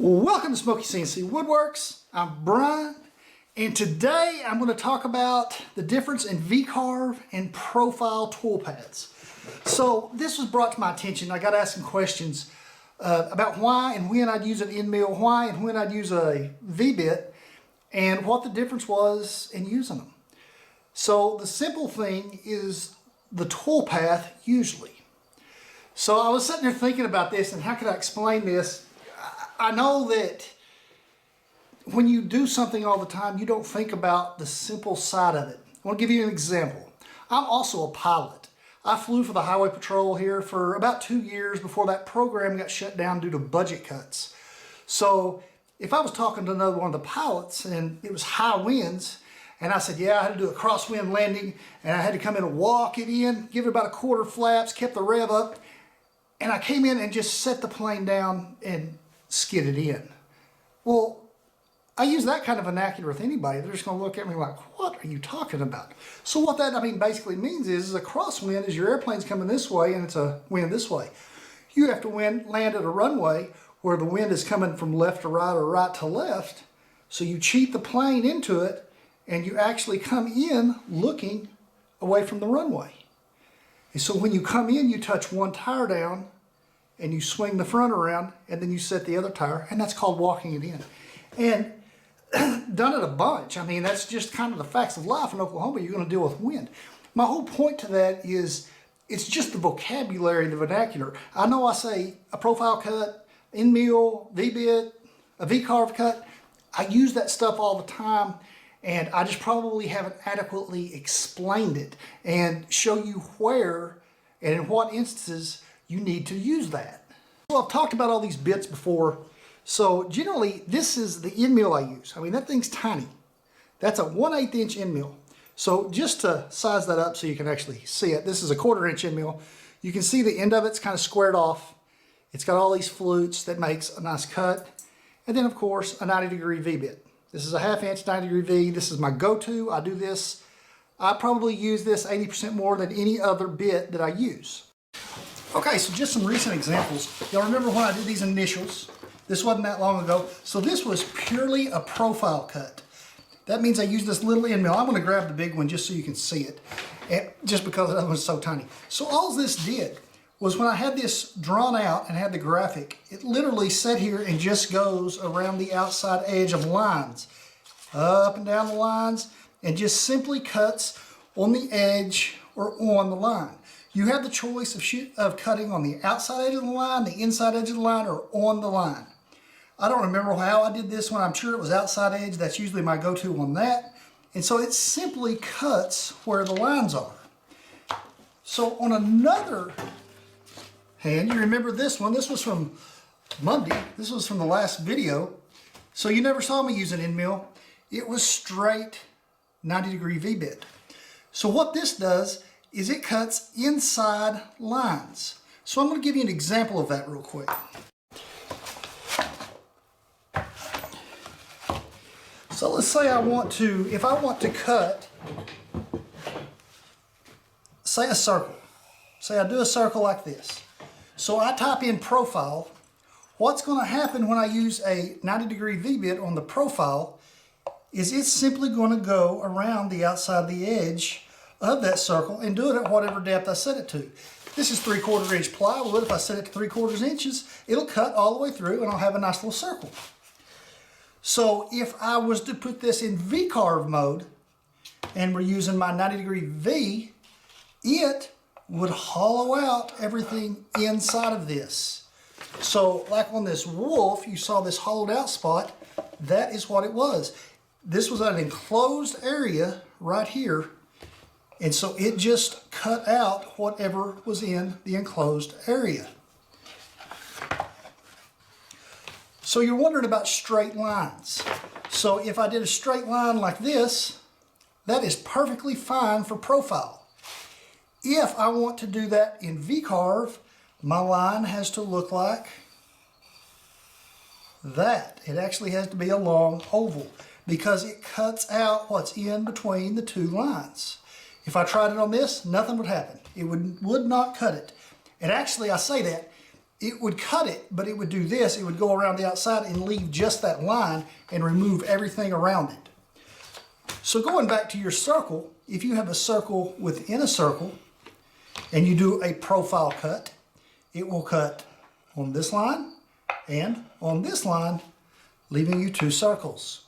Welcome to Smokey CNC Woodworks. I'm Brian, and today I'm going to talk about the difference in Vcarve and profile toolpaths. So this was brought to my attention. I got asked some questions about why and when I'd use an end mill, why and when I'd use a V-bit, and what the difference was in using them. So the simple thing is the toolpath usually. So I was sitting there thinking about this and how could I explain this. I know that when you do something all the time, you don't think about the simple side of it. I want to give you an example. I'm also a pilot. I flew for the Highway Patrol here for about 2 years before that program got shut down due to budget cuts. So if I was talking to another one of the pilots and it was high winds, and I said, yeah, I had to do a crosswind landing, and I had to come in and walk it in, give it about a quarter flaps, kept the rev up, and I came in and just set the plane down and skid it in. Well, I use that kind of vernacular with anybody. They're just going to look at me like, what are you talking about? So what that basically means is a crosswind is your airplane's coming this way and it's a wind this way. You have to land at a runway where the wind is coming from left to right or right to left. So you cheat the plane into it and you actually come in looking away from the runway. And so when you come in, you touch one tire down and you swing the front around and then you set the other tire, and that's called walking it in. And done it a bunch. I mean, that's just kind of the facts of life in Oklahoma. You're going to deal with wind. My whole point to that is it's just the vocabulary, the vernacular. I know I say a profile cut, end mill, V-bit, a V-carve cut. I use that stuff all the time, and I just probably haven't adequately explained it and show you where and in what instances you need to use that. Well, I've talked about all these bits before. So generally, this is the end mill I use. I mean, that thing's tiny. That's a 1/8 inch end mill. So just to size that up so you can actually see it, this is a 1/4 inch end mill. You can see the end of it's kind of squared off. It's got all these flutes that makes a nice cut. And then of course, a 90-degree V-bit. This is a 1/2 inch 90-degree V. This is my go-to. I do this. I probably use this 80% more than any other bit that I use. Okay, so just some recent examples. Y'all remember when I did these initials? This wasn't that long ago. So this was purely a profile cut. That means I used this little end mill. I'm going to grab the big one just so you can see it, and just because the other one's so tiny. So all this did was when I had this drawn out and had the graphic, it literally sat here and just goes around the outside edge of lines, up and down the lines, and just simply cuts on the edge or on the line. You have the choice of cutting on the outside edge of the line, the inside edge of the line, or on the line. I don't remember how I did this one. I'm sure it was outside edge. That's usually my go-to on that. And so it simply cuts where the lines are. So on another hand, you remember this one. This was from Monday. This was from the last video. So you never saw me use an end mill. It was straight 90-degree V-bit. So what this does is it cuts inside lines. So I'm going to give you an example of that real quick. So let's say if I want to cut, say a circle. Say I do a circle like this. So I type in profile. What's going to happen when I use a 90-degree V-bit on the profile is it's simply going to go around the outside of the edge of that circle and do it at whatever depth I set it to. This is 3/4 inch plywood. If I set it to 3/4 inches, it'll cut all the way through and I'll have a nice little circle. So if I was to put this in Vcarve mode and we're using my 90-degree V, it would hollow out everything inside of this. So like on this wolf, you saw this hollowed out spot. That is what it was. This was an enclosed area right here. And so it just cut out whatever was in the enclosed area. So you're wondering about straight lines. So if I did a straight line like this, that is perfectly fine for profile. If I want to do that in Vcarve, my line has to look like that. It actually has to be a long oval because it cuts out what's in between the two lines. If I tried it on this, nothing would happen. It would not cut it. And actually, I say that, it would cut it, but it would do this. It would go around the outside and leave just that line and remove everything around it. So going back to your circle, if you have a circle within a circle and you do a profile cut, it will cut on this line and on this line, leaving you 2 circles.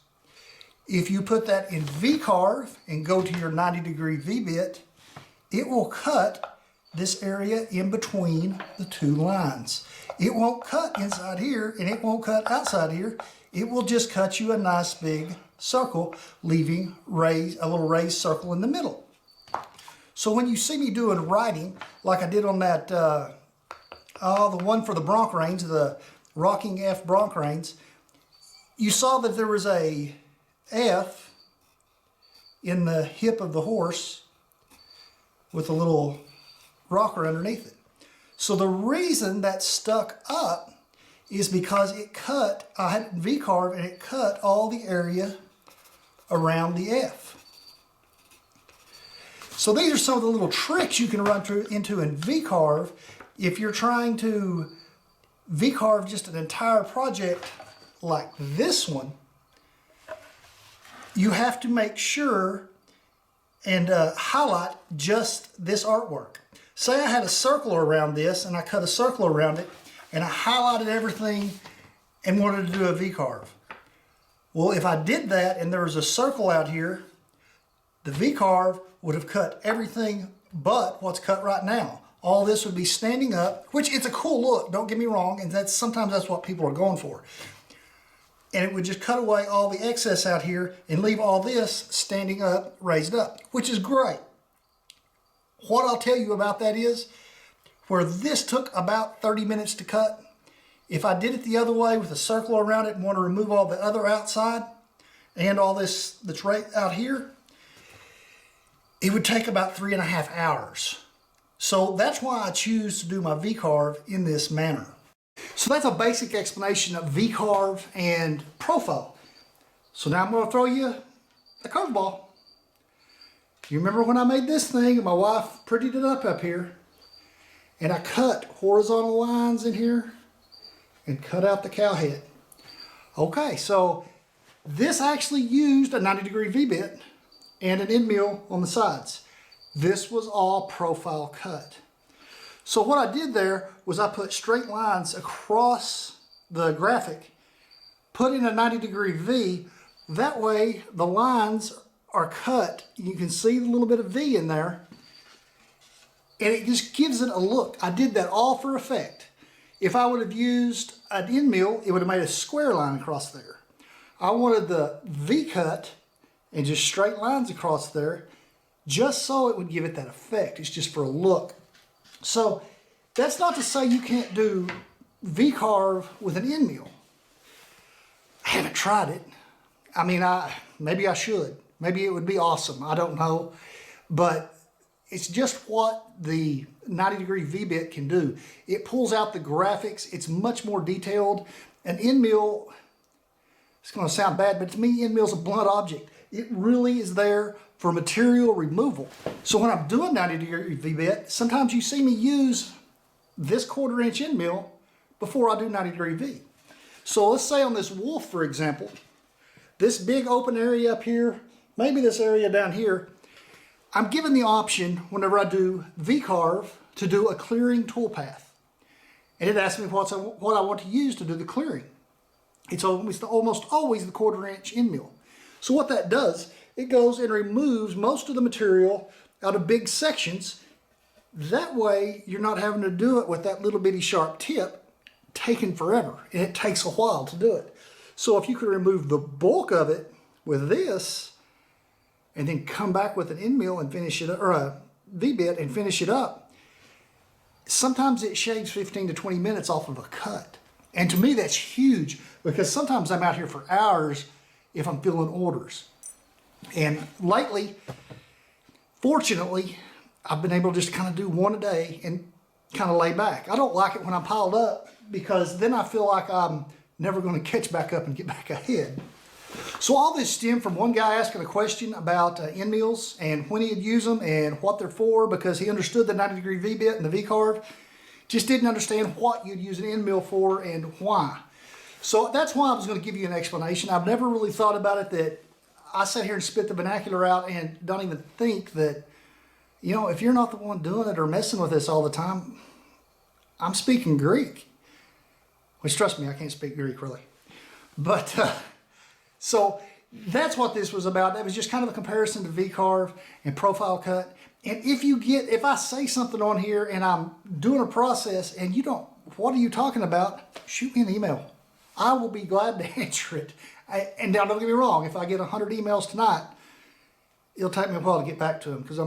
If you put that in Vcarve and go to your 90-degree V-bit, it will cut this area in between the 2 lines. It won't cut inside here and it won't cut outside here. It will just cut you a nice big circle, leaving a little raised circle in the middle. So when you see me doing writing, like I did on that, the one for the bronc reins, the rocking F bronc reins, you saw that there was a F in the hip of the horse with a little rocker underneath it. So the reason that stuck up is because it cut, I had Vcarve and it cut all the area around the F. So these are some of the little tricks you can run into in Vcarve if you're trying to Vcarve just an entire project like this one. You have to make sure and highlight just this artwork. Say I had a circle around this and I cut a circle around it and I highlighted everything and wanted to do a Vcarve. Well, if I did that and there was a circle out here, the Vcarve would have cut everything but what's cut right now. All this would be standing up, which it's a cool look, don't get me wrong, and sometimes that's what people are going for. And it would just cut away all the excess out here and leave all this standing up, raised up, which is great. What I'll tell you about that is, where this took about 30 minutes to cut, if I did it the other way with a circle around it and want to remove all the other outside and all this that's right out here, it would take about 3.5 hours. So that's why I choose to do my Vcarve in this manner. So that's a basic explanation of Vcarve and profile. So now I'm going to throw you a curveball. You remember when I made this thing and my wife prettied it up here and I cut horizontal lines in here and cut out the cow head. Okay, so this actually used a 90-degree V-bit and an end mill on the sides. This was all profile cut. So what I did there was I put straight lines across the graphic, put in a 90-degree V. That way the lines are cut. You can see a little bit of V in there. And it just gives it a look. I did that all for effect. If I would have used an end mill, it would have made a square line across there. I wanted the V cut and just straight lines across there, just so it would give it that effect. It's just for a look. So that's not to say you can't do Vcarve with an end mill. I haven't tried it. I mean, maybe I should. Maybe it would be awesome. I don't know. But it's just what the 90-degree V-bit can do. It pulls out the graphics. It's much more detailed. An end mill, it's going to sound bad, but to me, end mill is a blunt object. It really is there for material removal. So when I'm doing 90-degree V-bit, sometimes you see me use this 1/4 inch end mill before I do 90-degree V. So let's say on this wolf, for example, this big open area up here, maybe this area down here, I'm given the option whenever I do Vcarve to do a clearing toolpath. And it asks me what I want to use to do the clearing. It's almost always the 1/4 inch end mill. So what that does, it goes and removes most of the material out of big sections. That way you're not having to do it with that little bitty sharp tip, taking forever, and it takes a while to do it. So if you could remove the bulk of it with this, and then come back with an end mill and finish it, or a V-bit and finish it up, sometimes it shaves 15 to 20 minutes off of a cut. And to me that's huge, because sometimes I'm out here for hours if I'm filling orders. And lately, fortunately, I've been able to just kind of do one a day and kind of lay back. I don't like it when I'm piled up, because then I feel like I'm never going to catch back up and get back ahead. So all this stemmed from one guy asking a question about end mills and when he'd use them and what they're for, because he understood the 90-degree V-bit and the Vcarve. just didn't understand what you'd use an end mill for and why. So that's why I was going to give you an explanation. I've never really thought about it, that I sit here and spit the vernacular out and don't even think that, you know, if you're not the one doing it or messing with this all the time, I'm speaking Greek. Which, trust me, I can't speak Greek really. But, so that's what this was about. It was just kind of a comparison to Vcarve and Profile Cut. And if I say something on here and I'm doing a process and you don't, what are you talking about? Shoot me an email. I will be glad to answer it. And now don't get me wrong, if I get 100 emails tonight, it'll take me a while to get back to them, because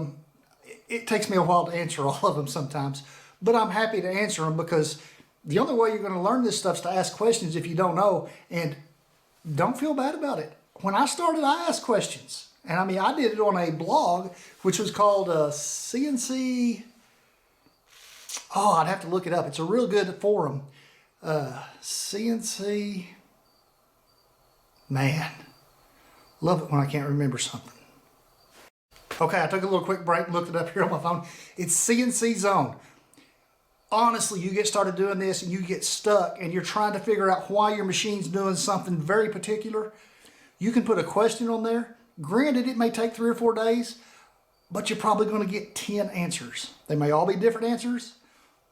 it takes me a while to answer all of them sometimes. But I'm happy to answer them, because the only way you're going to learn this stuff is to ask questions if you don't know, and don't feel bad about it. When I started, I asked questions. And I mean, I did it on a blog, which was called CNC. Oh, I'd have to look it up. It's a real good forum. CNC. Man, love it when I can't remember something. Okay, I took a little quick break and looked it up here on my phone. It's CNC Zone. Honestly, you get started doing this and you get stuck and you're trying to figure out why your machine's doing something very particular. You can put a question on there. Granted, it may take 3 or 4 days, but you're probably going to get 10 answers. They may all be different answers.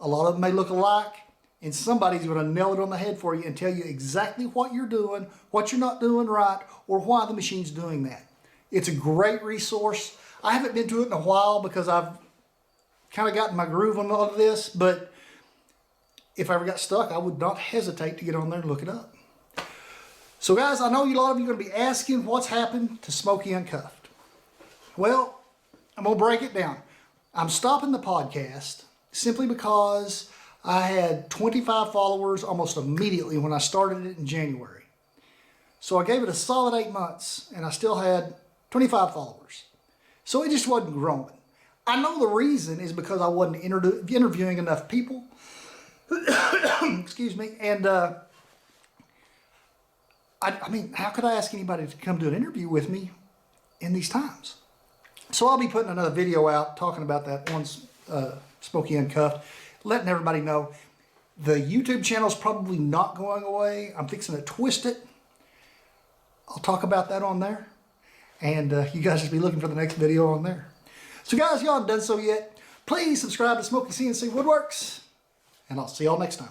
A lot of them may look alike, and somebody's going to nail it on the head for you and tell you exactly what you're doing, what you're not doing right, or why the machine's doing that. It's a great resource. I haven't been to it in a while because I've kind of gotten my groove on all of this, but if I ever got stuck, I would not hesitate to get on there and look it up. So guys, I know a lot of you are going to be asking what's happened to Smokey Uncuffed. Well, I'm going to break it down. I'm stopping the podcast simply because I had 25 followers almost immediately when I started it in January. So I gave it a solid 8 months and I still had 25 followers. So it just wasn't growing. I know the reason is because I wasn't interviewing enough people. Excuse me. And I mean, how could I ask anybody to come do an interview with me in these times? So I'll be putting another video out talking about that once Smokey Uncuffed, letting everybody know the YouTube channel is probably not going away. I'm fixing to twist it. I'll talk about that on there. And you guys just be looking for the next video on there. So guys, if y'all haven't done so yet, please subscribe to Smokey CNC Woodworks. And I'll see y'all next time.